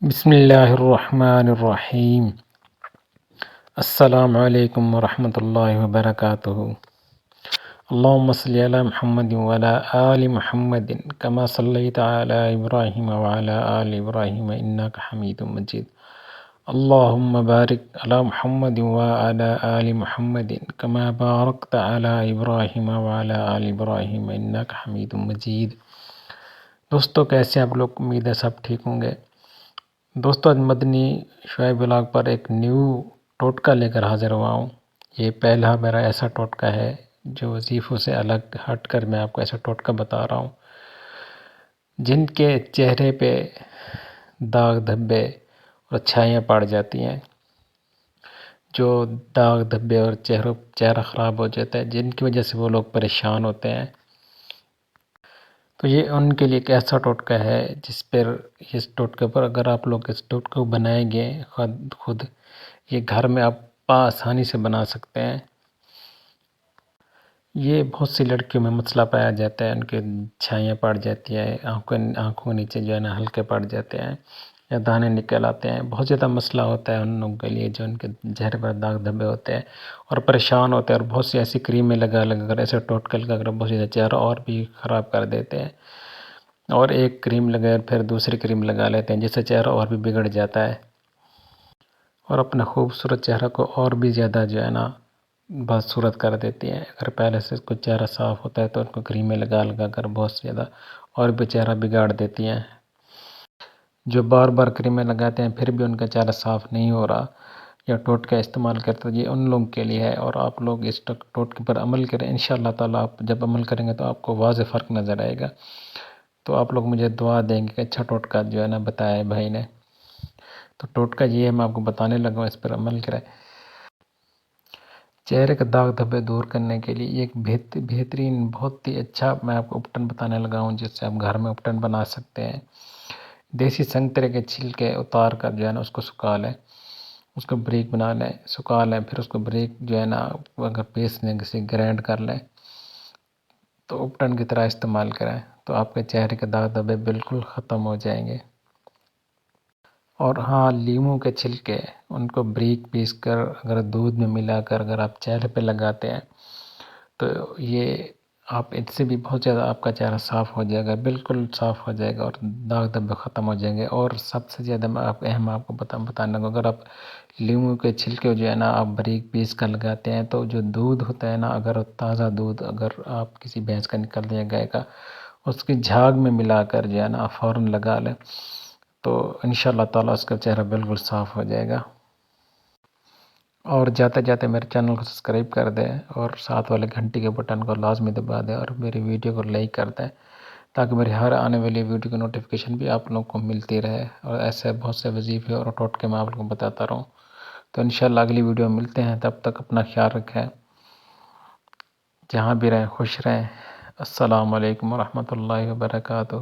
بسم اللہ الرحمن الرحیم۔ السلام علیکم ورحمۃ اللہ وبرکاتہ۔ اللہم صلی علی محمد وعلی آل محمد کما صلیت علی ابراہیم وعلی آل ابراہیم انک حمید مجید۔ اللہم بارک علی محمد وعلی آل محمد کما بارکت علی ابراہیم وعلی آل ابراہیم انک حمید مجید۔ دوستو کیسے آپ لوگ؟ امید ہے سب ٹھیک ہوں گے۔ دوستو آج مدنی شعیب بلاگ پر ایک نیو ٹوٹکا لے کر حاضر ہوا ہوں۔ یہ پہلا میرا ایسا ٹوٹکا ہے جو وظیفوں سے الگ ہٹ کر میں آپ کو ایسا ٹوٹکا بتا رہا ہوں۔ جن کے چہرے پہ داغ دھبے اور چھائیاں پڑ جاتی ہیں، جو داغ دھبے اور چہرہ خراب ہو جاتا ہے، جن کی وجہ سے وہ لوگ پریشان ہوتے ہیں، تو یہ ان کے لیے ایک ایسا ٹوٹکا ہے جس پر اس ٹوٹکے پر اگر آپ لوگ اس ٹوٹکے کو بنائیں گے خود یہ گھر میں آپ آسانی سے بنا سکتے ہیں۔ یہ بہت سی لڑکیوں میں مسئلہ پایا جاتا ہے، ان کے چھائیاں پڑ جاتی ہیں، آنکھوں نیچے جو ہے نا ہلکے پڑ جاتے ہیں یا دانے نکل آتے ہیں۔ بہت زیادہ مسئلہ ہوتا ہے ان لوگوں کے لیے جو ان کے چہرے پر داغ دھبے ہوتے ہیں اور پریشان ہوتے ہیں، اور بہت سی ایسی کریمیں لگا کر ایسے ٹوٹکے لگا کر بہت زیادہ چہرہ اور بھی خراب کر دیتے ہیں، اور ایک کریم لگائے پھر دوسری کریم لگا لیتے ہیں جس سے چہرہ اور بھی بگڑ جاتا ہے، اور اپنا خوبصورت چہرہ کو اور بھی زیادہ جو ہے نا بدصورت کر دیتی ہیں۔ اگر پہلے سے کچھ چہرہ صاف ہوتا ہے تو ان کو کریمیں لگا کر بہت زیادہ اور بھی چہرہ بگاڑ دیتی ہیں۔ جو بار بار کریمیں لگاتے ہیں پھر بھی ان کا چہرہ صاف نہیں ہو رہا یا ٹوٹکا استعمال کرتے، یہ ان لوگوں کے لیے ہے، اور آپ لوگ اس ٹوٹکے پر عمل کریں۔ انشاءاللہ تعالیٰ آپ جب عمل کریں گے تو آپ کو واضح فرق نظر آئے گا۔ تو آپ لوگ مجھے دعا دیں گے کہ اچھا ٹوٹکا جو ہے نا بتایا ہے بھائی نے۔ تو ٹوٹکا یہ ہے، میں آپ کو بتانے لگا ہوں، اس پر عمل کریں۔ چہرے کا داغ دھبے دور کرنے کے لیے ایک بہترین بہت ہی اچھا میں آپ کو اپٹن بتانے لگا ہوں جس سے آپ گھر میں اپٹن بنا سکتے ہیں۔ دیسی سنگترے کے چھلکے اتار کر جو ہے نا اس کو سکھا لیں، اس کو بریک بنا لیں، سکھا لیں، پھر اس کو بریک جو ہے نا اگر پیسنے کسی گرینڈ کر لیں تو اپٹن کی طرح استعمال کریں، تو آپ کے چہرے کے داغ دھبے بالکل ختم ہو جائیں گے۔ اور ہاں، لیموں کے چھلکے ان کو بریک پیس کر اگر دودھ میں ملا کر اگر آپ چہرے پہ لگاتے ہیں تو یہ آپ اس سے بھی بہت زیادہ آپ کا چہرہ صاف ہو جائے گا، بالکل صاف ہو جائے گا اور داغ دھبے ختم ہو جائیں گے۔ اور سب سے زیادہ میں آپ کو بتانا لگا، اگر آپ لیموں کے چھلکے جو ہے نا آپ باریک پیس کر لگاتے ہیں تو جو دودھ ہوتا ہے نا، اگر تازہ دودھ اگر آپ کسی بھینس کا نکل دیا گائے کا، اس کی جھاگ میں ملا کر جو ہے نا آپ فوراً لگا لیں تو انشاءاللہ تعالیٰ اس کا چہرہ بالکل صاف ہو جائے گا۔ اور جاتے جاتے میرے چینل کو سبسکرائب کر دیں اور ساتھ والے گھنٹی کے بٹن کو لازمی دبا دیں اور میری ویڈیو کو لائک کر دیں تاکہ میری ہر آنے والی ویڈیو کی نوٹیفیکیشن بھی آپ لوگوں کو ملتی رہے، اور ایسے بہت سے وظیفے اور ٹوٹکے میں آپ لوگوں کو بتاتا رہوں۔ تو انشاءاللہ اگلی ویڈیو میں ملتے ہیں، تب تک اپنا خیال رکھیں، جہاں بھی رہیں خوش رہیں۔ السلام علیکم ورحمۃ اللہ وبرکاتہ۔